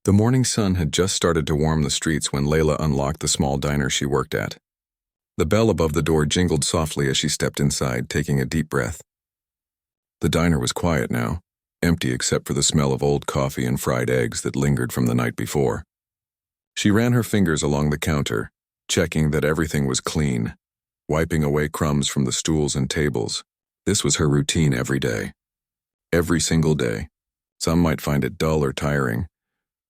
The morning sun had just started to warm the streets when Layla unlocked the small diner she worked at. The bell above the door jingled softly as she stepped inside, taking a deep breath. The diner was quiet now, empty except for the smell of old coffee and fried eggs that lingered from the night before. She ran her fingers along the counter, checking that everything was clean, wiping away crumbs from the stools and tables. This was her routine every day. Every single day. Some might find it dull or tiring,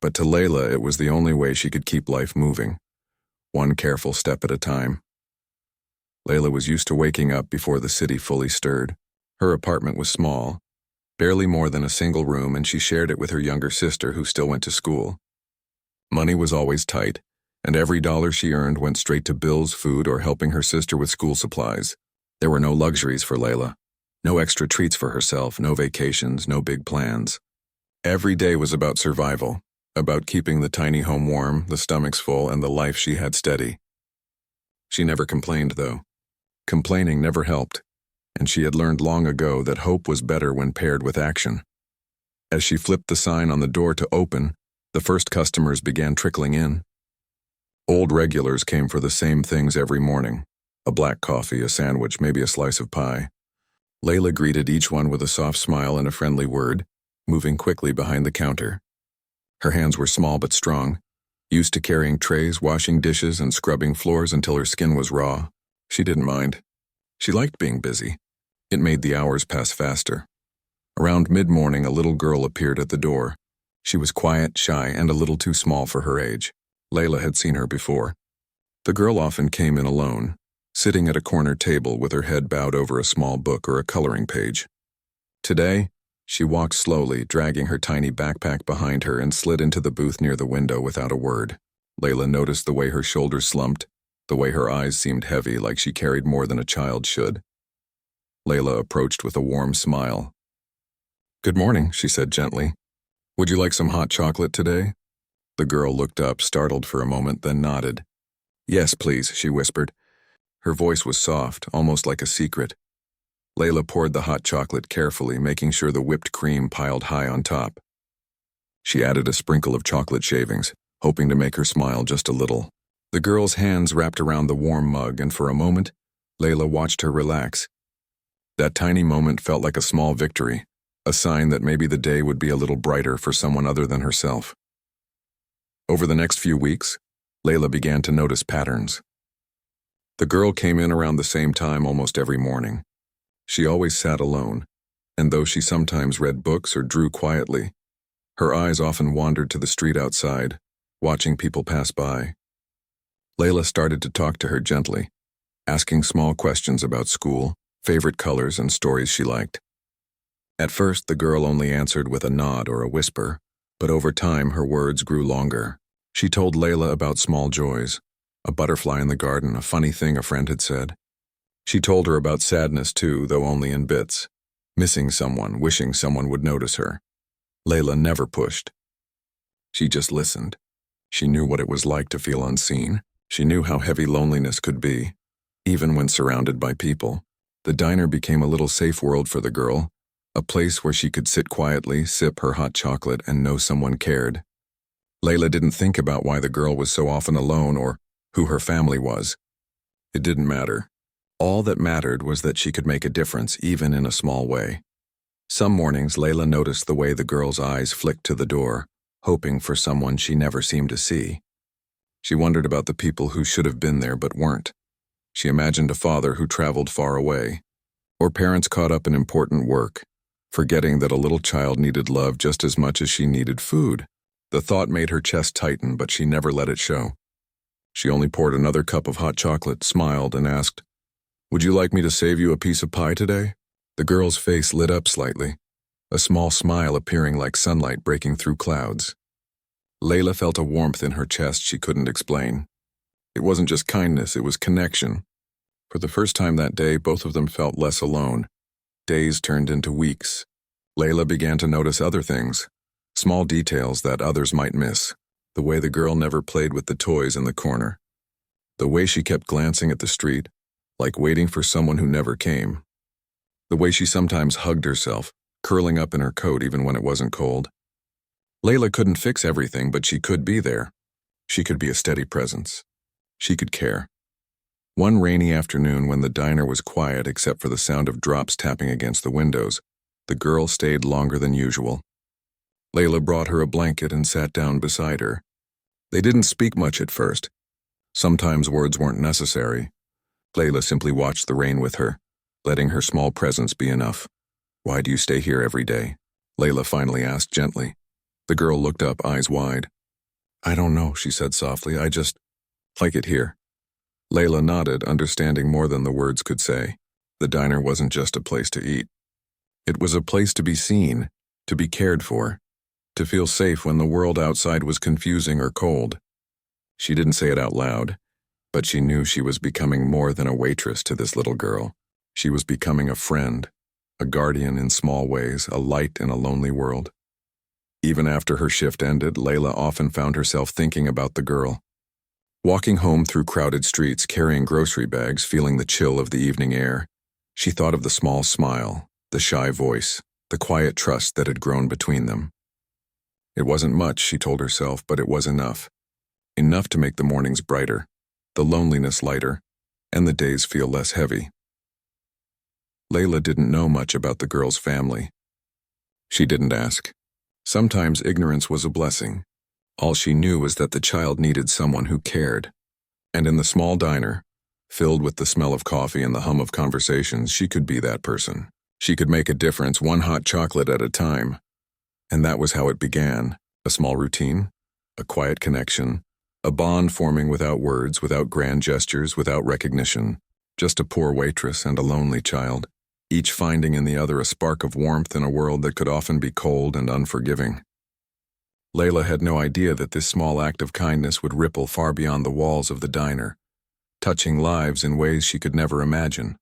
but to Layla it was the only way she could keep life moving, one careful step at a time. Layla was used to waking up before the city fully stirred. Her apartment was small, barely more than a single room, and she shared it with her younger sister who still went to school. Money was always tight, and every dollar she earned went straight to bills, food, or helping her sister with school supplies. There were no luxuries for Layla, no extra treats for herself, no vacations, no big plans. Every day was about survival, about keeping the tiny home warm, the stomachs full, and the life she had steady. She never complained, though. Complaining never helped, and she had learned long ago that hope was better when paired with action. As she flipped the sign on the door to open, the first customers began trickling in. Old regulars came for the same things every morning: a black coffee, a sandwich, maybe a slice of pie. Layla greeted each one with a soft smile and a friendly word, moving quickly behind the counter. Her hands were small but strong, used to carrying trays, washing dishes, and scrubbing floors until her skin was raw. She didn't mind. She liked being busy. It made the hours pass faster. Around mid-morning, a little girl appeared at the door. She was quiet, shy, and a little too small for her age. Layla had seen her before. The girl often came in alone, sitting at a corner table with her head bowed over a small book or a coloring page. Today, she walked slowly, dragging her tiny backpack behind her, and slid into the booth near the window without a word. Layla noticed the way her shoulders slumped, the way her eyes seemed heavy, like she carried more than a child should. Layla approached with a warm smile. "Good morning," she said gently. "Would you like some hot chocolate today?" The girl looked up, startled for a moment, then nodded. "Yes, please," she whispered. Her voice was soft, almost like a secret. Layla poured the hot chocolate carefully, making sure the whipped cream piled high on top. She added a sprinkle of chocolate shavings, hoping to make her smile just a little. The girl's hands wrapped around the warm mug, and for a moment, Layla watched her relax. That tiny moment felt like a small victory, a sign that maybe the day would be a little brighter for someone other than herself. Over the next few weeks, Layla began to notice patterns. The girl came in around the same time almost every morning. She always sat alone, and though she sometimes read books or drew quietly, her eyes often wandered to the street outside, watching people pass by. Layla started to talk to her gently, asking small questions about school, favorite colors, and stories she liked. At first, the girl only answered with a nod or a whisper, but over time her words grew longer. She told Layla about small joys, a butterfly in the garden, a funny thing a friend had said. She told her about sadness too, though only in bits, missing someone, wishing someone would notice her. Layla never pushed. She just listened. She knew what it was like to feel unseen. She knew how heavy loneliness could be, even when surrounded by people. The diner became a little safe world for the girl, a place where she could sit quietly, sip her hot chocolate, and know someone cared. Layla didn't think about why the girl was so often alone or who her family was. It didn't matter. All that mattered was that she could make a difference, even in a small way. Some mornings, Layla noticed the way the girl's eyes flicked to the door, hoping for someone she never seemed to see. She wondered about the people who should have been there but weren't. She imagined a father who traveled far away, or parents caught up in important work, forgetting that a little child needed love just as much as she needed food. The thought made her chest tighten, but she never let it show. She only poured another cup of hot chocolate, smiled, and asked, "Would you like me to save you a piece of pie today?" The girl's face lit up slightly, a small smile appearing like sunlight breaking through clouds. Layla felt a warmth in her chest she couldn't explain. It wasn't just kindness, it was connection. For the first time that day, both of them felt less alone. Days turned into weeks. Layla began to notice other things, small details that others might miss. The way the girl never played with the toys in the corner. The way she kept glancing at the street, like waiting for someone who never came. The way she sometimes hugged herself, curling up in her coat even when it wasn't cold. Layla couldn't fix everything, but she could be there. She could be a steady presence. She could care. One rainy afternoon when the diner was quiet except for the sound of drops tapping against the windows, the girl stayed longer than usual. Layla brought her a blanket and sat down beside her. They didn't speak much at first. Sometimes words weren't necessary. Layla simply watched the rain with her, letting her small presence be enough. "Why do you stay here every day?" Layla finally asked gently. The girl looked up, eyes wide. "I don't know," she said softly. "I just like it here." Layla nodded, understanding more than the words could say. The diner wasn't just a place to eat. It was a place to be seen, to be cared for, to feel safe when the world outside was confusing or cold. She didn't say it out loud, but she knew she was becoming more than a waitress to this little girl. She was becoming a friend, a guardian in small ways, a light in a lonely world. Even after her shift ended, Layla often found herself thinking about the girl. Walking home through crowded streets, carrying grocery bags, feeling the chill of the evening air, she thought of the small smile, the shy voice, the quiet trust that had grown between them. It wasn't much, she told herself, but it was enough. Enough to make the mornings brighter, the loneliness lighter, and the days feel less heavy. Layla didn't know much about the girl's family. She didn't ask. Sometimes ignorance was a blessing. All she knew was that the child needed someone who cared. And in the small diner, filled with the smell of coffee and the hum of conversations, she could be that person. She could make a difference, one hot chocolate at a time. And that was how it began. A small routine, a quiet connection, a bond forming without words, without grand gestures, without recognition. Just a poor waitress and a lonely child, each finding in the other a spark of warmth in a world that could often be cold and unforgiving. Layla had no idea that this small act of kindness would ripple far beyond the walls of the diner, touching lives in ways she could never imagine.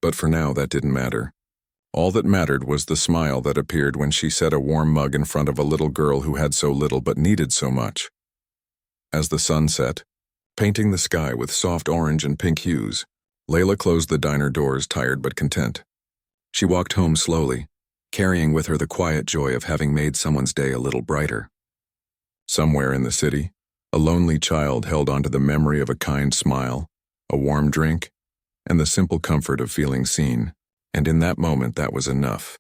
But for now, that didn't matter. All that mattered was the smile that appeared when she set a warm mug in front of a little girl who had so little but needed so much. As the sun set, painting the sky with soft orange and pink hues, Layla closed the diner doors, tired but content. She walked home slowly, carrying with her the quiet joy of having made someone's day a little brighter. Somewhere in the city, a lonely child held onto the memory of a kind smile, a warm drink, and the simple comfort of feeling seen. And in that moment, that was enough.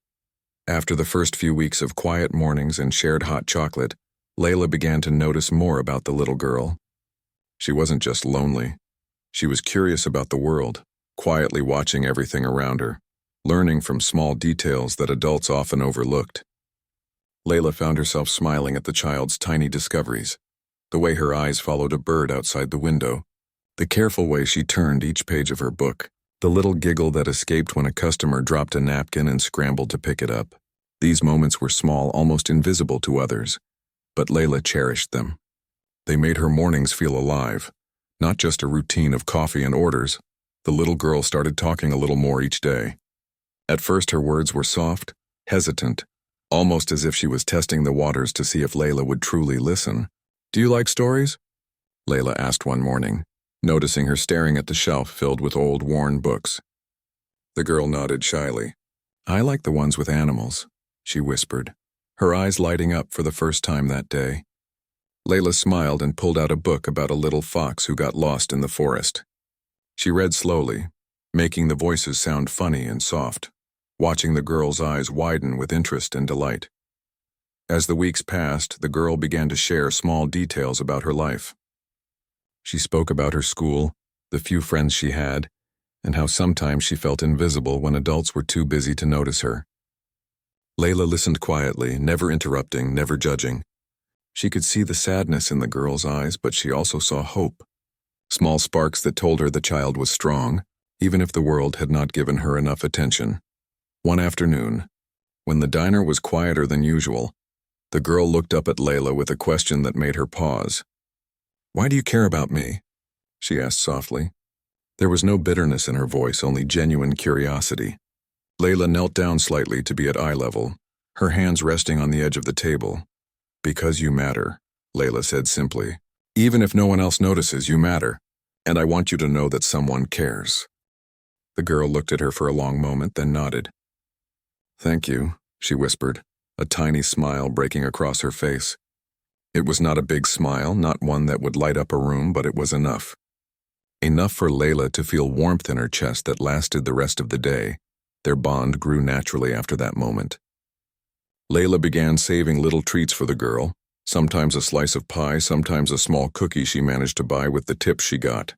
After the first few weeks of quiet mornings and shared hot chocolate, Layla began to notice more about the little girl. She wasn't just lonely. She was curious about the world, quietly watching everything around her, learning from small details that adults often overlooked. Layla found herself smiling at the child's tiny discoveries, the way her eyes followed a bird outside the window, the careful way she turned each page of her book, the little giggle that escaped when a customer dropped a napkin and scrambled to pick it up. These moments were small, almost invisible to others, but Layla cherished them. They made her mornings feel alive, not just a routine of coffee and orders. The little girl started talking a little more each day. At first, her words were soft, hesitant, almost as if she was testing the waters to see if Layla would truly listen. "Do you like stories?" Layla asked one morning, noticing her staring at the shelf filled with old, worn books. The girl nodded shyly. "I like the ones with animals," she whispered, her eyes lighting up for the first time that day. Layla smiled and pulled out a book about a little fox who got lost in the forest. She read slowly, making the voices sound funny and soft, watching the girl's eyes widen with interest and delight. As the weeks passed, the girl began to share small details about her life. She spoke about her school, the few friends she had, and how sometimes she felt invisible when adults were too busy to notice her. Layla listened quietly, never interrupting, never judging. She could see the sadness in the girl's eyes, but she also saw hope. Small sparks that told her the child was strong, even if the world had not given her enough attention. One afternoon, when the diner was quieter than usual, the girl looked up at Layla with a question that made her pause. "Why do you care about me?" she asked softly. There was no bitterness in her voice, only genuine curiosity. Layla knelt down slightly to be at eye level, her hands resting on the edge of the table. "Because you matter," Layla said simply. "Even if no one else notices, you matter, and I want you to know that someone cares." The girl looked at her for a long moment, then nodded. "Thank you," she whispered, a tiny smile breaking across her face. It was not a big smile, not one that would light up a room, but it was enough. Enough for Layla to feel warmth in her chest that lasted the rest of the day. Their bond grew naturally after that moment. Layla began saving little treats for the girl, sometimes a slice of pie, sometimes a small cookie she managed to buy with the tips she got.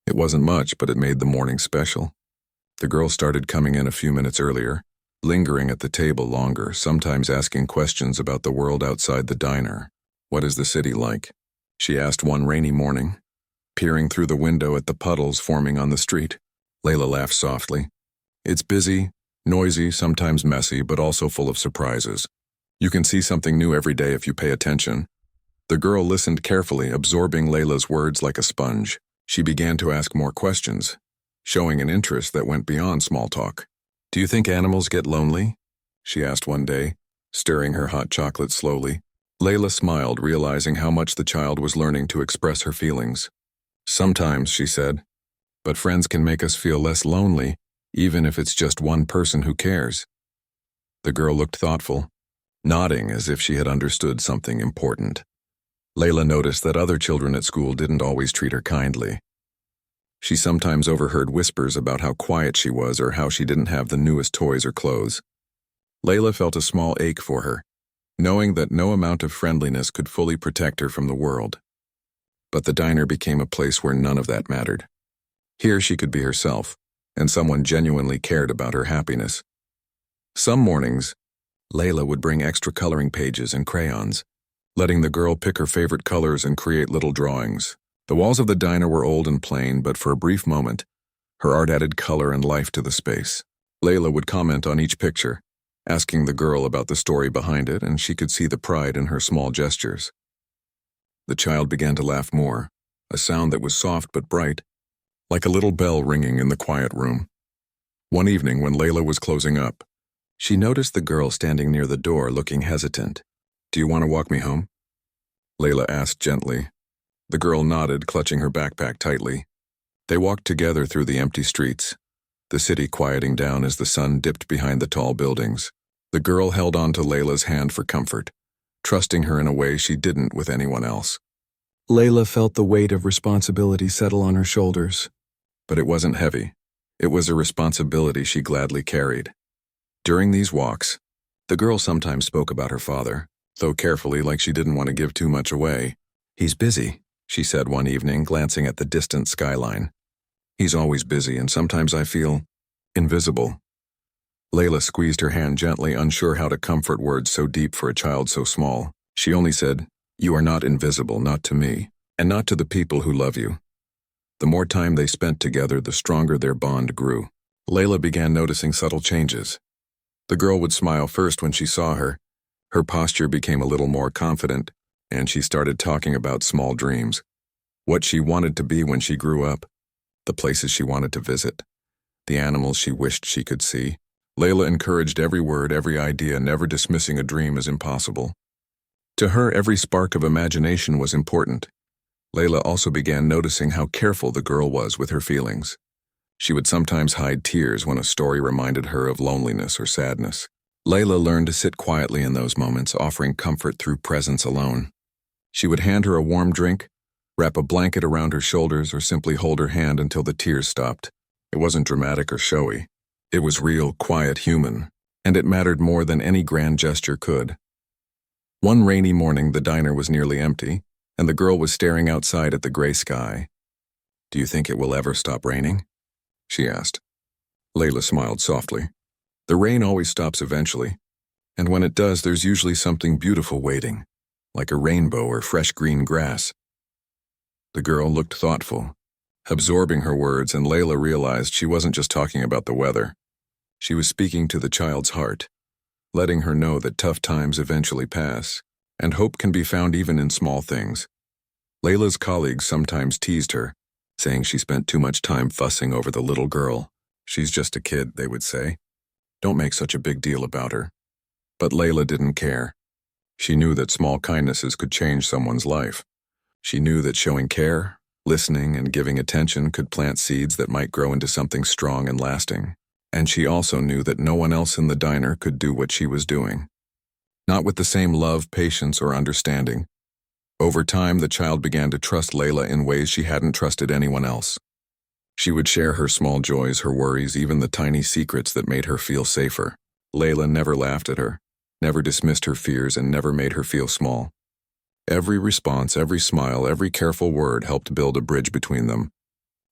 It wasn't much, but it made the morning special. The girl started coming in a few minutes earlier, lingering at the table longer, sometimes asking questions about the world outside the diner. "What is the city like?" she asked one rainy morning, peering through the window at the puddles forming on the street. Layla laughed softly. "It's busy, noisy, sometimes messy, but also full of surprises. You can see something new every day if you pay attention." The girl listened carefully, absorbing Layla's words like a sponge. She began to ask more questions, showing an interest that went beyond small talk. "Do you think animals get lonely?" she asked one day, stirring her hot chocolate slowly. Layla smiled, realizing how much the child was learning to express her feelings. "Sometimes," she said, "but friends can make us feel less lonely, even if it's just one person who cares." The girl looked thoughtful, nodding as if she had understood something important. Layla noticed that other children at school didn't always treat her kindly. She sometimes overheard whispers about how quiet she was or how she didn't have the newest toys or clothes. Layla felt a small ache for her, knowing that no amount of friendliness could fully protect her from the world. But the diner became a place where none of that mattered. Here she could be herself, and someone genuinely cared about her happiness. Some mornings, Layla would bring extra coloring pages and crayons, letting the girl pick her favorite colors and create little drawings. The walls of the diner were old and plain, but for a brief moment, her art added color and life to the space. Layla would comment on each picture, asking the girl about the story behind it, and she could see the pride in her small gestures. The child began to laugh more, a sound that was soft but bright, like a little bell ringing in the quiet room. One evening, when Layla was closing up, she noticed the girl standing near the door looking hesitant. "Do you want to walk me home?" Layla asked gently. The girl nodded, clutching her backpack tightly. They walked together through the empty streets, the city quieting down as the sun dipped behind the tall buildings. The girl held on to Layla's hand for comfort, trusting her in a way she didn't with anyone else. Layla felt the weight of responsibility settle on her shoulders. But it wasn't heavy. It was a responsibility she gladly carried. During these walks, the girl sometimes spoke about her father, though carefully, like she didn't want to give too much away. "He's busy," she said one evening, glancing at the distant skyline. "He's always busy, and sometimes I feel invisible." Layla squeezed her hand gently, unsure how to comfort words so deep for a child so small. She only said, "You are not invisible, not to me, and not to the people who love you." The more time they spent together, the stronger their bond grew. Layla began noticing subtle changes. The girl would smile first when she saw her. Her posture became a little more confident, and she started talking about small dreams. What she wanted to be when she grew up, the places she wanted to visit, the animals she wished she could see. Layla encouraged every word, every idea, never dismissing a dream as impossible. To her, every spark of imagination was important. Layla also began noticing how careful the girl was with her feelings. She would sometimes hide tears when a story reminded her of loneliness or sadness. Layla learned to sit quietly in those moments, offering comfort through presence alone. She would hand her a warm drink, wrap a blanket around her shoulders, or simply hold her hand until the tears stopped. It wasn't dramatic or showy. It was real, quiet, human, and it mattered more than any grand gesture could. One rainy morning, the diner was nearly empty, and the girl was staring outside at the gray sky. "Do you think it will ever stop raining?" she asked. Layla smiled softly. "The rain always stops eventually, and when it does, there's usually something beautiful waiting, like a rainbow or fresh green grass." The girl looked thoughtful, absorbing her words, and Layla realized she wasn't just talking about the weather. She was speaking to the child's heart, letting her know that tough times eventually pass, and hope can be found even in small things. Layla's colleagues sometimes teased her, saying she spent too much time fussing over the little girl. "She's just a kid," they would say. "Don't make such a big deal about her." But Layla didn't care. She knew that small kindnesses could change someone's life. She knew that showing care, listening, and giving attention could plant seeds that might grow into something strong and lasting. And she also knew that no one else in the diner could do what she was doing. not with the same love, patience, or understanding. Over time, the child began to trust Layla in ways she hadn't trusted anyone else. She would share her small joys, her worries, even the tiny secrets that made her feel safer. Layla never laughed at her, never dismissed her fears, and never made her feel small. Every response, every smile, every careful word helped build a bridge between them,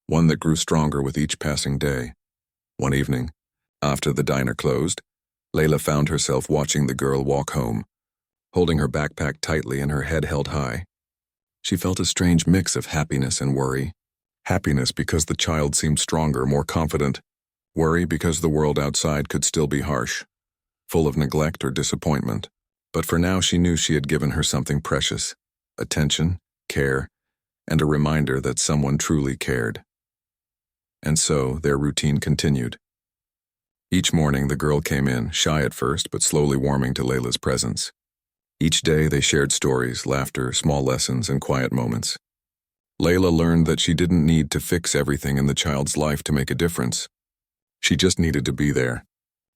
one that grew stronger with each passing day. One evening, after the diner closed, Layla found herself watching the girl walk home, holding her backpack tightly and her head held high. She felt a strange mix of happiness and worry. Happiness because the child seemed stronger, more confident. Worry because the world outside could still be harsh, full of neglect or disappointment. But for now she knew she had given her something precious: attention, care, and a reminder that someone truly cared. And so their routine continued. Each morning the girl came in, shy at first but slowly warming to Layla's presence. Each day they shared stories, laughter, small lessons, and quiet moments. Layla learned that she didn't need to fix everything in the child's life to make a difference. She just needed to be there,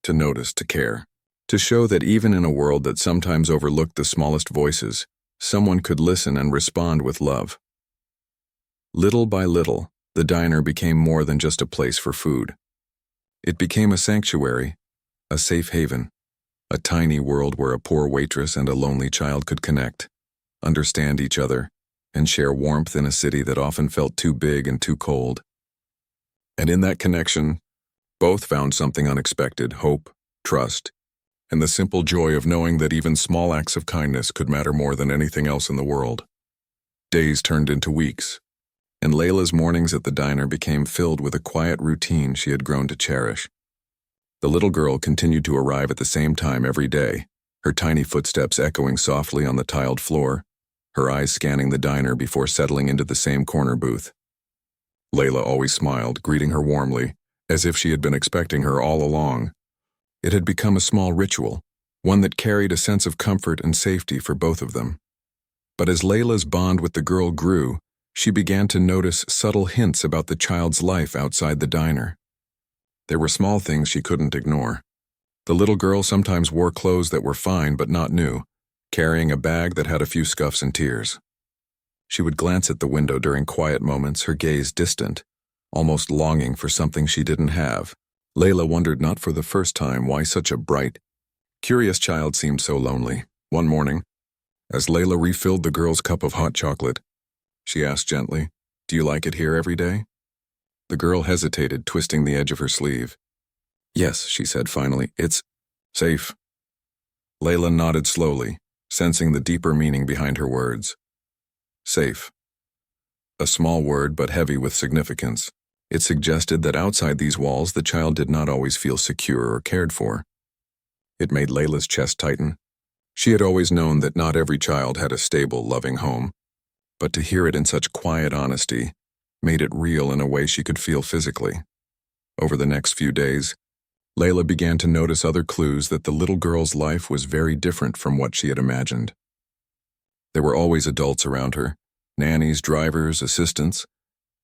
to notice, to care, to show that even in a world that sometimes overlooked the smallest voices, someone could listen and respond with love. Little by little, the diner became more than just a place for food. It became a sanctuary, a safe haven, a tiny world where a poor waitress and a lonely child could connect, understand each other, and share warmth in a city that often felt too big and too cold. And in that connection, both found something unexpected: hope, trust, and the simple joy of knowing that even small acts of kindness could matter more than anything else in the world. Days turned into weeks, and Layla's mornings at the diner became filled with a quiet routine she had grown to cherish. The little girl continued to arrive at the same time every day, her tiny footsteps echoing softly on the tiled floor, her eyes scanning the diner before settling into the same corner booth. Layla always smiled, greeting her warmly, as if she had been expecting her all along. It had become a small ritual, one that carried a sense of comfort and safety for both of them. But as Layla's bond with the girl grew, she began to notice subtle hints about the child's life outside the diner. There were small things she couldn't ignore. The little girl sometimes wore clothes that were fine but not new, carrying a bag that had a few scuffs and tears. She would glance at the window during quiet moments, her gaze distant, almost longing for something she didn't have. Layla wondered not for the first time why such a bright, curious child seemed so lonely. One morning, as Layla refilled the girl's cup of hot chocolate, she asked gently, "Do you like it here every day?" The girl hesitated, twisting the edge of her sleeve. "Yes," she said finally, "it's safe." Layla nodded slowly, sensing the deeper meaning behind her words. Safe. A small word, but heavy with significance. It suggested that outside these walls, the child did not always feel secure or cared for. It made Layla's chest tighten. She had always known that not every child had a stable, loving home, but to hear it in such quiet honesty made it real in a way she could feel physically. Over the next few days, Layla began to notice other clues that the little girl's life was very different from what she had imagined. There were always adults around her, nannies, drivers, assistants,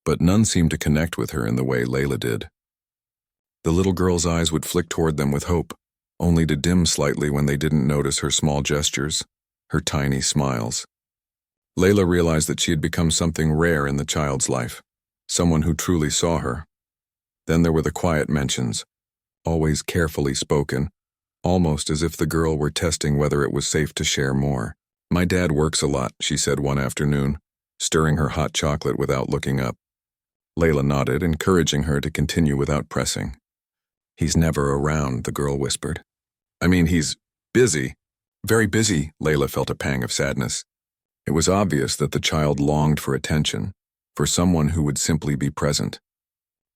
but none seemed to connect with her in the way Layla did. The little girl's eyes would flick toward them with hope, only to dim slightly when they didn't notice her small gestures, her tiny smiles. Layla realized that she had become something rare in the child's life, someone who truly saw her. Then there were the quiet mentions, always carefully spoken, almost as if the girl were testing whether it was safe to share more. "My dad works a lot," she said one afternoon, stirring her hot chocolate without looking up. Layla nodded, encouraging her to continue without pressing. "He's never around," the girl whispered. "I mean, he's busy. Very busy." Layla felt a pang of sadness. It was obvious that the child longed for attention, for someone who would simply be present.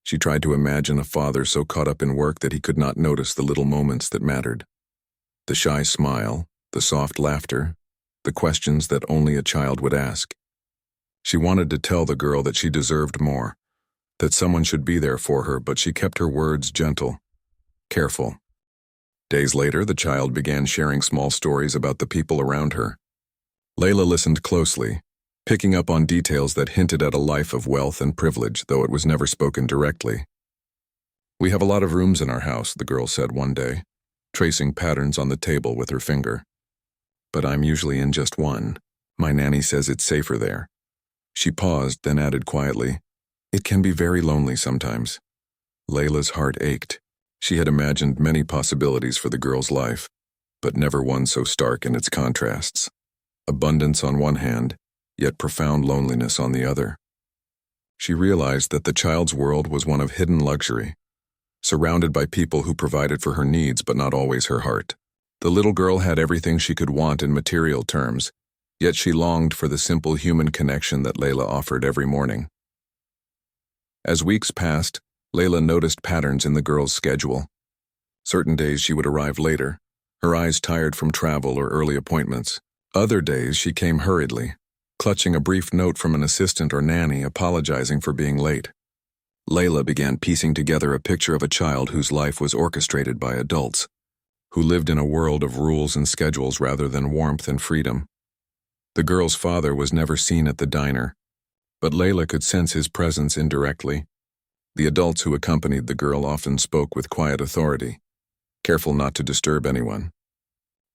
She tried to imagine a father so caught up in work that he could not notice the little moments that mattered. The shy smile, the soft laughter, the questions that only a child would ask. She wanted to tell the girl that she deserved more, that someone should be there for her, but she kept her words gentle, careful. Days later, the child began sharing small stories about the people around her. Layla listened closely, picking up on details that hinted at a life of wealth and privilege, though it was never spoken directly. "We have a lot of rooms in our house," the girl said one day, tracing patterns on the table with her finger. but I'm usually in just one. My nanny says it's safer there. She paused, then added quietly, "It can be very lonely sometimes." Layla's heart ached. She had imagined many possibilities for the girl's life, but never one so stark in its contrasts. Abundance on one hand, yet profound loneliness on the other. She realized that the child's world was one of hidden luxury, surrounded by people who provided for her needs but not always her heart. The little girl had everything she could want in material terms, yet she longed for the simple human connection that Layla offered every morning. As weeks passed, Layla noticed patterns in the girl's schedule. Certain days she would arrive later, her eyes tired from travel or early appointments. Other days she came hurriedly, clutching a brief note from an assistant or nanny apologizing for being late. Layla began piecing together a picture of a child whose life was orchestrated by adults, who lived in a world of rules and schedules rather than warmth and freedom. The girl's father was never seen at the diner, but Layla could sense his presence indirectly. The adults who accompanied the girl often spoke with quiet authority, careful not to disturb anyone.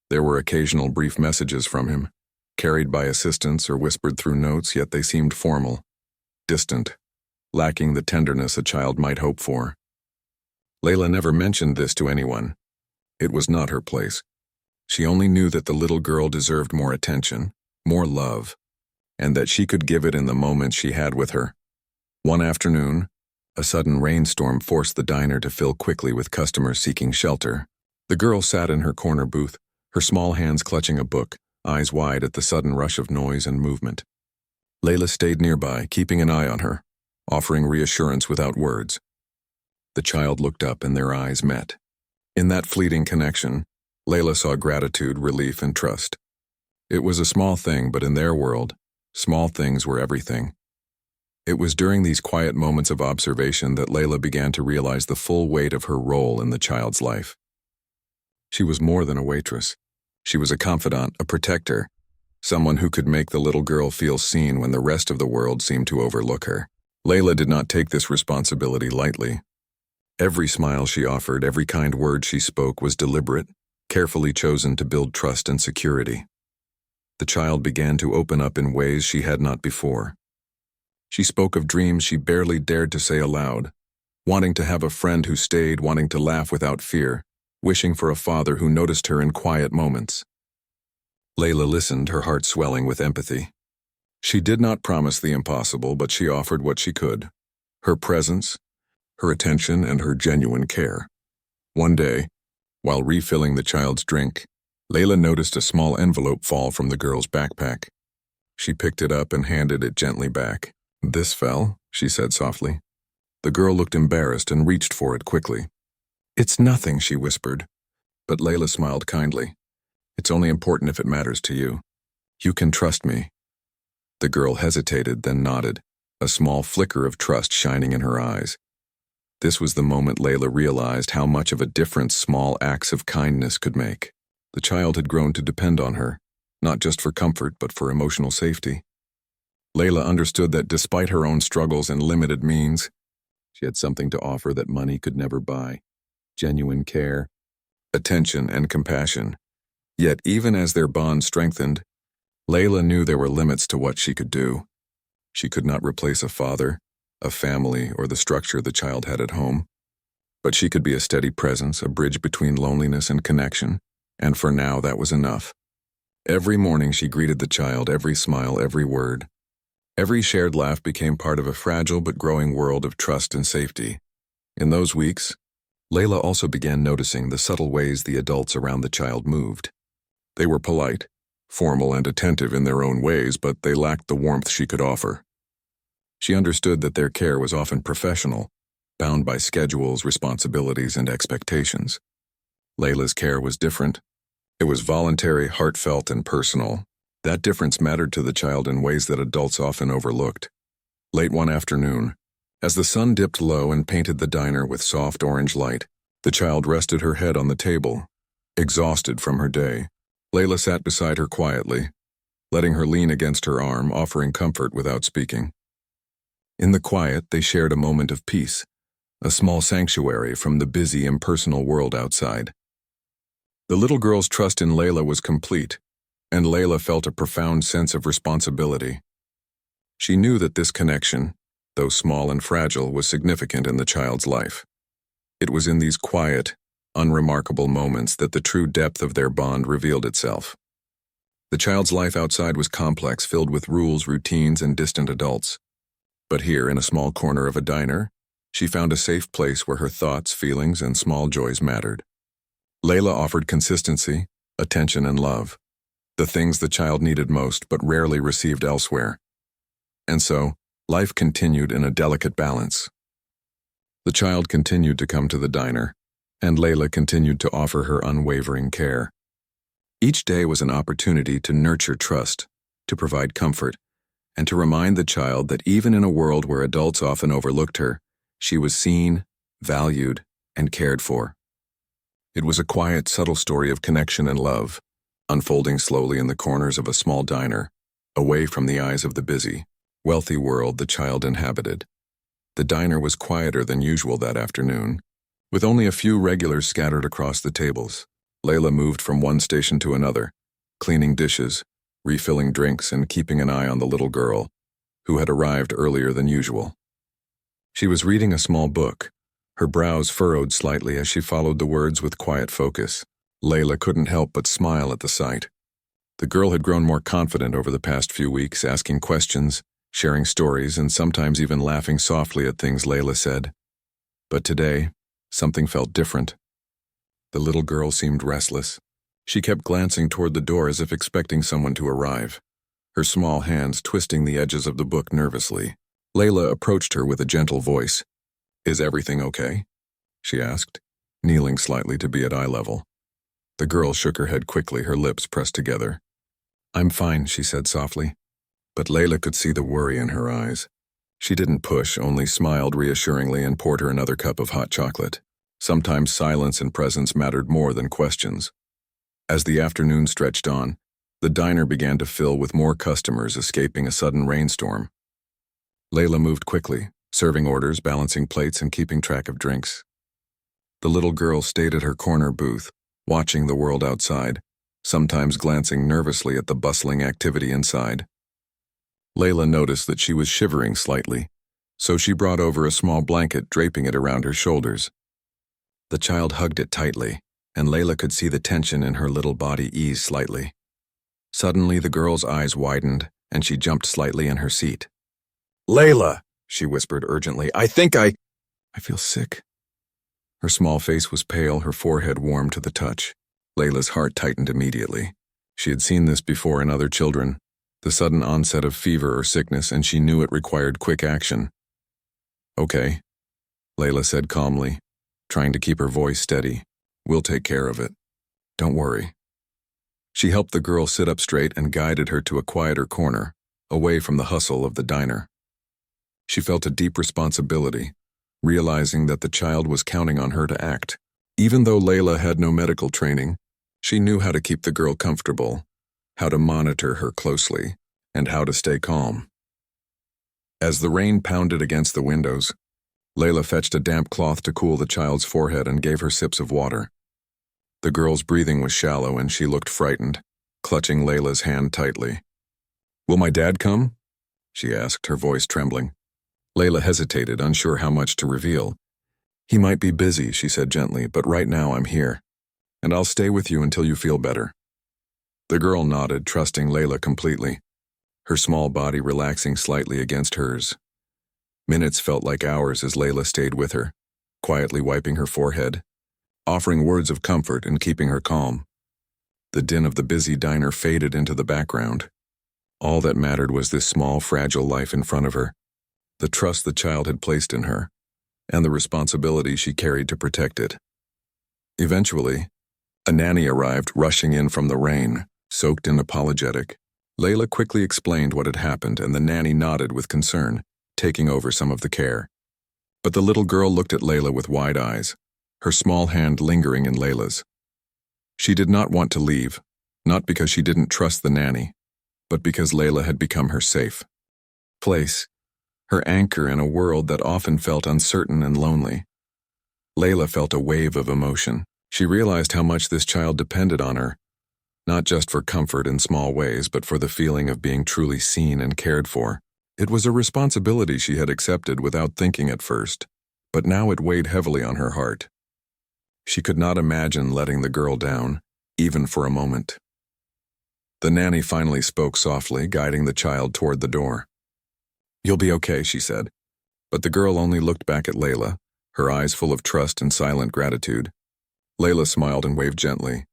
There were occasional brief messages from him, carried by assistants or whispered through notes, yet they seemed formal, distant, lacking the tenderness a child might hope for. Layla never mentioned this to anyone. It was not her place. She only knew that the little girl deserved more attention, more love, and that she could give it in the moments she had with her. One afternoon, a sudden rainstorm forced the diner to fill quickly with customers seeking shelter. The girl sat in her corner booth, her small hands clutching a book, eyes wide at the sudden rush of noise and movement. Layla stayed nearby, keeping an eye on her, offering reassurance without words. The child looked up and their eyes met. In that fleeting connection, Layla saw gratitude, relief, and trust. It was a small thing, but in their world, small things were everything. It was during these quiet moments of observation that Layla began to realize the full weight of her role in the child's life. She was more than a waitress. She was a confidant, a protector, someone who could make the little girl feel seen when the rest of the world seemed to overlook her. Layla did not take this responsibility lightly. Every smile she offered, every kind word she spoke was deliberate, carefully chosen to build trust and security. The child began to open up in ways she had not before. She spoke of dreams she barely dared to say aloud, wanting to have a friend who stayed, wanting to laugh without fear, wishing for a father who noticed her in quiet moments. Layla listened, her heart swelling with empathy. She did not promise the impossible, but she offered what she could: her presence, her attention, and her genuine care. One day, while refilling the child's drink, Layla noticed a small envelope fall from the girl's backpack. She picked it up and handed it gently back. "This fell," she said softly. The girl looked embarrassed and reached for it quickly. "It's nothing," she whispered. But Layla smiled kindly. "It's only important if it matters to you. You can trust me." The girl hesitated, then nodded, a small flicker of trust shining in her eyes. This was the moment Layla realized how much of a difference small acts of kindness could make. The child had grown to depend on her, not just for comfort but for emotional safety. Layla understood that despite her own struggles and limited means, she had something to offer that money could never buy: genuine care, attention, and compassion. Yet even as their bond strengthened, Layla knew there were limits to what she could do. She could not replace a father, a family, or the structure the child had at home. But she could be a steady presence, a bridge between loneliness and connection, and for now that was enough. Every morning she greeted the child, every smile, every word. Every shared laugh became part of a fragile but growing world of trust and safety. In those weeks, Layla also began noticing the subtle ways the adults around the child moved. They were polite, formal, and attentive in their own ways, but they lacked the warmth she could offer. She understood that their care was often professional, bound by schedules, responsibilities, and expectations. Layla's care was different. It was voluntary, heartfelt, and personal. That difference mattered to the child in ways that adults often overlooked. Late one afternoon, as the sun dipped low and painted the diner with soft orange light, the child rested her head on the table, exhausted from her day. Layla sat beside her quietly, letting her lean against her arm, offering comfort without speaking. In the quiet, they shared a moment of peace, a small sanctuary from the busy, impersonal world outside. The little girl's trust in Layla was complete, and Layla felt a profound sense of responsibility. She knew that this connection, though small and fragile, was significant in the child's life. It was in these quiet, unremarkable moments that the true depth of their bond revealed itself. The child's life outside was complex, filled with rules, routines, and distant adults. But here, in a small corner of a diner, she found a safe place where her thoughts, feelings, and small joys mattered. Layla offered consistency, attention, and love, the things the child needed most but rarely received elsewhere. And so, life continued in a delicate balance. The child continued to come to the diner, and Layla continued to offer her unwavering care. Each day was an opportunity to nurture trust, to provide comfort, and to remind the child that even in a world where adults often overlooked her, she was seen, valued, and cared for. It was a quiet, subtle story of connection and love, unfolding slowly in the corners of a small diner, away from the eyes of the busy, wealthy world the child inhabited. The diner was quieter than usual that afternoon, with only a few regulars scattered across the tables. Layla moved from one station to another, cleaning dishes, refilling drinks, and keeping an eye on the little girl, who had arrived earlier than usual. She was reading a small book, her brows furrowed slightly as she followed the words with quiet focus. Layla couldn't help but smile at the sight. The girl had grown more confident over the past few weeks, asking questions, sharing stories, and sometimes even laughing softly at things Layla said. But today, something felt different. The little girl seemed restless. She kept glancing toward the door as if expecting someone to arrive, her small hands twisting the edges of the book nervously. Layla approached her with a gentle voice. "Is everything okay?" she asked, kneeling slightly to be at eye level. The girl shook her head quickly, her lips pressed together. "I'm fine," she said softly. But Layla could see the worry in her eyes. She didn't push, only smiled reassuringly and poured her another cup of hot chocolate. Sometimes silence and presence mattered more than questions. As the afternoon stretched on, the diner began to fill with more customers escaping a sudden rainstorm. Layla moved quickly, serving orders, balancing plates, and keeping track of drinks. The little girl stayed at her corner booth, watching the world outside, sometimes glancing nervously at the bustling activity inside. Layla noticed that she was shivering slightly, so she brought over a small blanket, draping it around her shoulders. The child hugged it tightly, and Layla could see the tension in her little body ease slightly. Suddenly, the girl's eyes widened, and she jumped slightly in her seat. "Layla," she whispered urgently, I feel sick." Her small face was pale, her forehead warm to the touch. Layla's heart tightened immediately. She had seen this before in other children, the sudden onset of fever or sickness, and she knew it required quick action. "Okay," Layla said calmly, trying to keep her voice steady. "We'll take care of it. Don't worry." She helped the girl sit up straight and guided her to a quieter corner, away from the hustle of the diner. She felt a deep responsibility, realizing that the child was counting on her to act. Even though Layla had no medical training, she knew how to keep the girl comfortable, how to monitor her closely, and how to stay calm. As the rain pounded against the windows, Layla fetched a damp cloth to cool the child's forehead and gave her sips of water. The girl's breathing was shallow and she looked frightened, clutching Layla's hand tightly. "Will my dad come?" she asked, her voice trembling. Layla hesitated, unsure how much to reveal. "He might be busy," she said gently, "but right now I'm here, and I'll stay with you until you feel better." The girl nodded, trusting Layla completely, her small body relaxing slightly against hers. Minutes felt like hours as Layla stayed with her, quietly wiping her forehead, offering words of comfort and keeping her calm. The din of the busy diner faded into the background. All that mattered was this small, fragile life in front of her, the trust the child had placed in her, and the responsibility she carried to protect it. Eventually, a nanny arrived, rushing in from the rain, soaked and apologetic. Layla quickly explained what had happened, and the nanny nodded with concern, taking over some of the care. But the little girl looked at Layla with wide eyes, her small hand lingering in Layla's. She did not want to leave, not because she didn't trust the nanny, but because Layla had become her safe place, her anchor in a world that often felt uncertain and lonely. Layla felt a wave of emotion. She realized how much this child depended on her, not just for comfort in small ways, but for the feeling of being truly seen and cared for. It was a responsibility she had accepted without thinking at first, but now it weighed heavily on her heart. She could not imagine letting the girl down, even for a moment. The nanny finally spoke softly, guiding the child toward the door. "You'll be okay," she said. But the girl only looked back at Layla, her eyes full of trust and silent gratitude. Layla smiled and waved gently.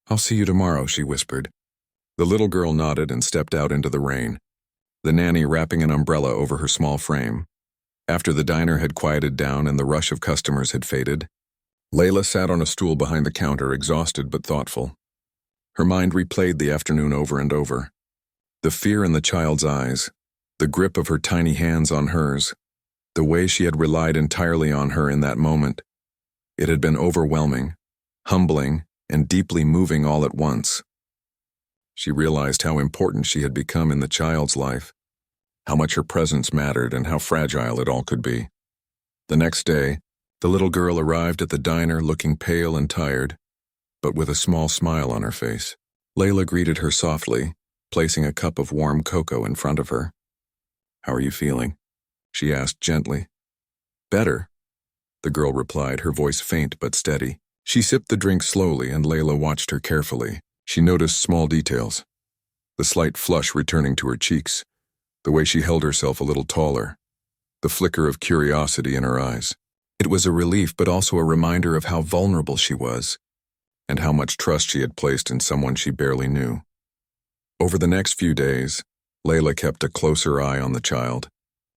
"I'll see you tomorrow," she whispered. The little girl nodded and stepped out into the rain, the nanny wrapping an umbrella over her small frame. After the diner had quieted down and the rush of customers had faded, Layla sat on a stool behind the counter, exhausted but thoughtful. Her mind replayed the afternoon over and over. The fear in the child's eyes, the grip of her tiny hands on hers, the way she had relied entirely on her in that moment. It had been overwhelming, humbling, and deeply moving all at once. She realized how important she had become in the child's life, how much her presence mattered, and how fragile it all could be. The next day, the little girl arrived at the diner looking pale and tired, but with a small smile on her face. Layla greeted her softly, placing a cup of warm cocoa in front of her. "How are you feeling?" she asked gently. "Better," the girl replied, her voice faint but steady. She sipped the drink slowly, and Layla watched her carefully. She noticed small details, the slight flush returning to her cheeks, the way she held herself a little taller, the flicker of curiosity in her eyes. It was a relief, but also a reminder of how vulnerable she was, and how much trust she had placed in someone she barely knew. Over the next few days, Layla kept a closer eye on the child.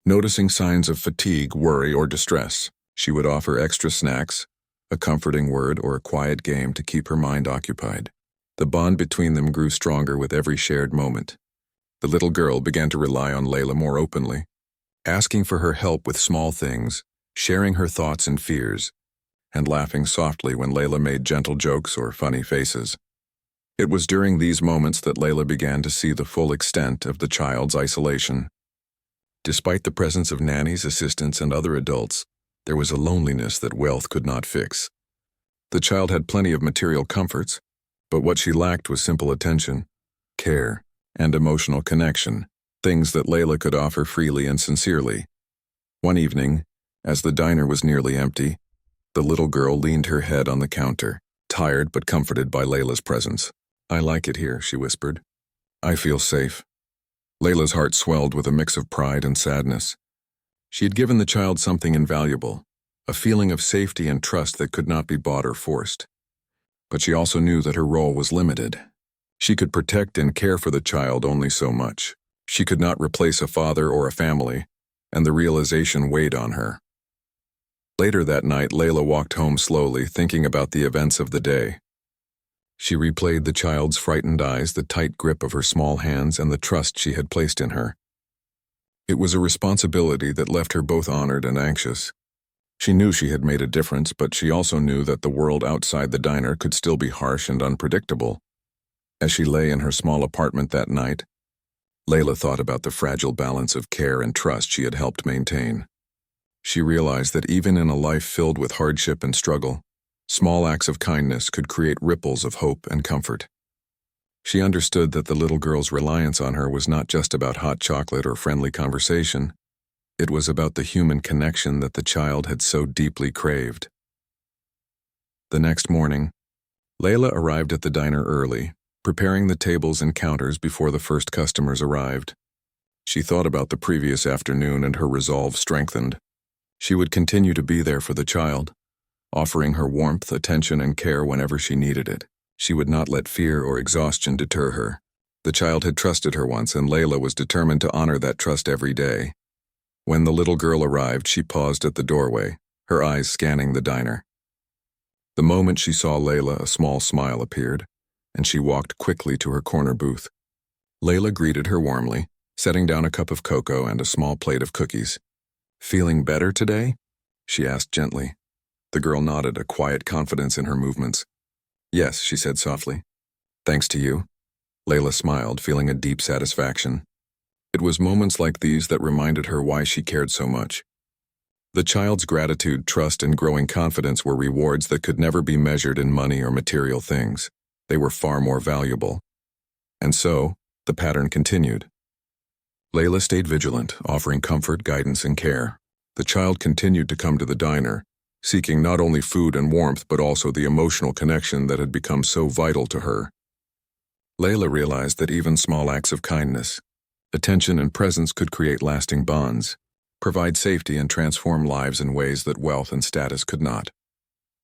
Noticing signs of fatigue, worry, or distress, she would offer extra snacks, a comforting word, or a quiet game to keep her mind occupied. The bond between them grew stronger with every shared moment. The little girl began to rely on Layla more openly, asking for her help with small things, sharing her thoughts and fears, and laughing softly when Layla made gentle jokes or funny faces. It was during these moments that Layla began to see the full extent of the child's isolation. Despite the presence of nannies, assistants, and other adults, there was a loneliness that wealth could not fix. The child had plenty of material comforts, but what she lacked was simple attention, care, and emotional connection, things that Layla could offer freely and sincerely. One evening, as the diner was nearly empty, the little girl leaned her head on the counter, tired but comforted by Layla's presence. "I like it here," she whispered. "I feel safe." Layla's heart swelled with a mix of pride and sadness. She had given the child something invaluable, a feeling of safety and trust that could not be bought or forced. But she also knew that her role was limited. She could protect and care for the child only so much. She could not replace a father or a family, and the realization weighed on her. Later that night, Layla walked home slowly, thinking about the events of the day. She replayed the child's frightened eyes, the tight grip of her small hands, and the trust she had placed in her. It was a responsibility that left her both honored and anxious. She knew she had made a difference, but she also knew that the world outside the diner could still be harsh and unpredictable. As she lay in her small apartment that night, Layla thought about the fragile balance of care and trust she had helped maintain. She realized that even in a life filled with hardship and struggle, small acts of kindness could create ripples of hope and comfort. She understood that the little girl's reliance on her was not just about hot chocolate or friendly conversation. It was about the human connection that the child had so deeply craved. The next morning, Layla arrived at the diner early, preparing the tables and counters before the first customers arrived. She thought about the previous afternoon, and her resolve strengthened. She would continue to be there for the child, offering her warmth, attention, and care whenever she needed it. She would not let fear or exhaustion deter her. The child had trusted her once, and Layla was determined to honor that trust every day. When the little girl arrived, she paused at the doorway, her eyes scanning the diner. The moment she saw Layla, a small smile appeared, and she walked quickly to her corner booth. Layla greeted her warmly, setting down a cup of cocoa and a small plate of cookies. "Feeling better today?" she asked gently. The girl nodded, a quiet confidence in her movements. "Yes," she said softly. "Thanks to you." Layla smiled, feeling a deep satisfaction. It was moments like these that reminded her why she cared so much. The child's gratitude, trust, and growing confidence were rewards that could never be measured in money or material things. They were far more valuable. And so, the pattern continued. Layla stayed vigilant, offering comfort, guidance, and care. The child continued to come to the diner, seeking not only food and warmth but also the emotional connection that had become so vital to her. Layla realized that even small acts of kindness, attention and presence could create lasting bonds, provide safety and transform lives in ways that wealth and status could not.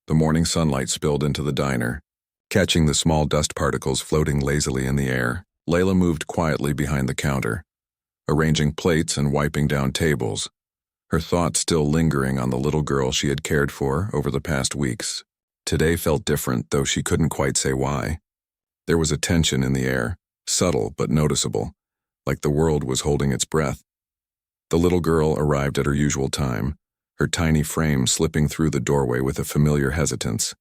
The morning sunlight spilled into the diner, catching the small dust particles floating lazily in the air. Layla moved quietly behind the counter, arranging plates and wiping down tables, her thoughts still lingering on the little girl she had cared for over the past weeks. Today felt different, though she couldn't quite say why. There was a tension in the air, subtle but noticeable, like the world was holding its breath. The little girl arrived at her usual time, her tiny frame slipping through the doorway with a familiar hesitance.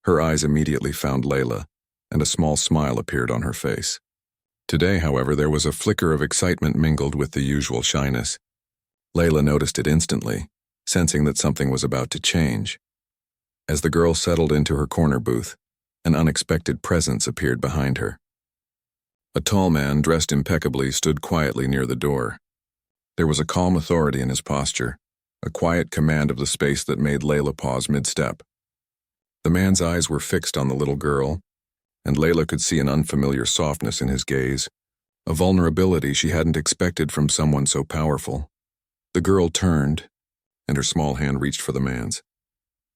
Her eyes immediately found Layla, and a small smile appeared on her face. Today, however, there was a flicker of excitement mingled with the usual shyness. Layla noticed it instantly, sensing that something was about to change. As the girl settled into her corner booth, an unexpected presence appeared behind her. A tall man, dressed impeccably, stood quietly near the door. There was a calm authority in his posture, a quiet command of the space that made Layla pause mid-step. The man's eyes were fixed on the little girl, and Layla could see an unfamiliar softness in his gaze, a vulnerability she hadn't expected from someone so powerful. The girl turned, and her small hand reached for the man's.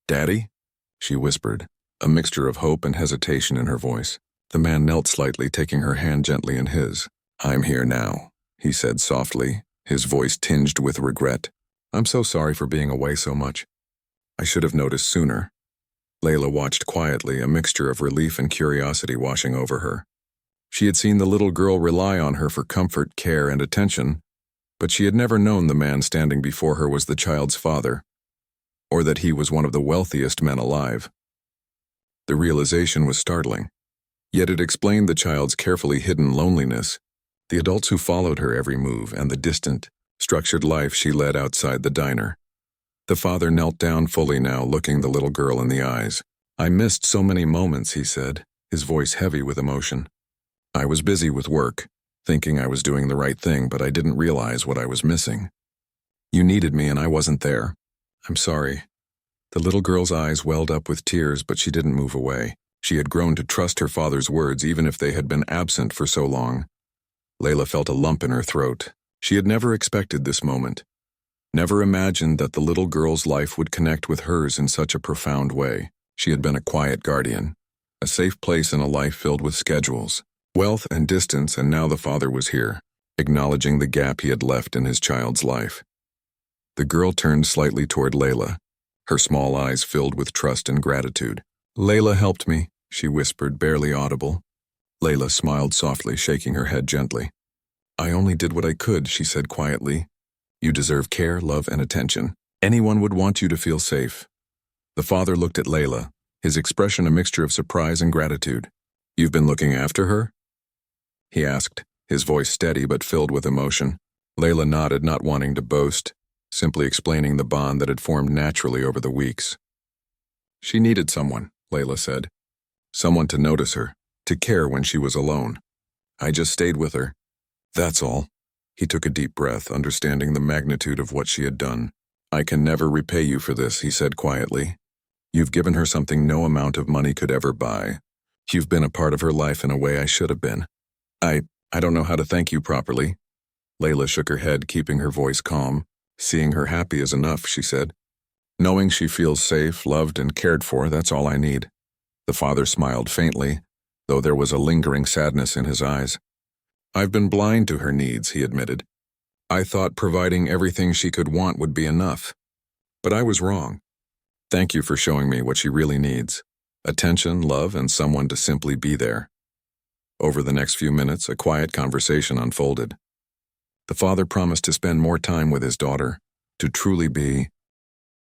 "Daddy?" she whispered, a mixture of hope and hesitation in her voice. The man knelt slightly, taking her hand gently in his. "I'm here now," he said softly, his voice tinged with regret. "I'm so sorry for being away so much. I should have noticed sooner." Layla watched quietly, a mixture of relief and curiosity washing over her. She had seen the little girl rely on her for comfort, care, and attention, but she had never known the man standing before her was the child's father, or that he was one of the wealthiest men alive. The realization was startling, yet it explained the child's carefully hidden loneliness, the adults who followed her every move, and the distant, structured life she led outside the diner. The father knelt down fully now, looking the little girl in the eyes. "I missed so many moments," he said, his voice heavy with emotion. "I was busy with work, thinking I was doing the right thing, but I didn't realize what I was missing. You needed me and I wasn't there. I'm sorry." The little girl's eyes welled up with tears, but she didn't move away. She had grown to trust her father's words even if they had been absent for so long. Layla felt a lump in her throat. She had never expected this moment, never imagined that the little girl's life would connect with hers in such a profound way. She had been a quiet guardian, a safe place in a life filled with schedules, wealth, and distance, and now the father was here, acknowledging the gap he had left in his child's life. The girl turned slightly toward Layla, her small eyes filled with trust and gratitude. "Layla helped me," she whispered, barely audible. Layla smiled softly, shaking her head gently. "I only did what I could," she said quietly. "You deserve care, love, and attention. Anyone would want you to feel safe." The father looked at Layla, his expression a mixture of surprise and gratitude. "You've been looking after her?" he asked, his voice steady but filled with emotion. Layla nodded, not wanting to boast, simply explaining the bond that had formed naturally over the weeks. "She needed someone," Layla said. "Someone to notice her, to care when she was alone. I just stayed with her. That's all." He took a deep breath, understanding the magnitude of what she had done. "I can never repay you for this," he said quietly. "You've given her something no amount of money could ever buy. You've been a part of her life in a way I should have been. I don't know how to thank you properly." Layla shook her head, keeping her voice calm. "Seeing her happy is enough," she said. "Knowing she feels safe, loved, and cared for, that's all I need." The father smiled faintly, though there was a lingering sadness in his eyes. "I've been blind to her needs," he admitted. "I thought providing everything she could want would be enough. But I was wrong. Thank you for showing me what she really needs. Attention, love, and someone to simply be there." Over the next few minutes, a quiet conversation unfolded. The father promised to spend more time with his daughter, to truly be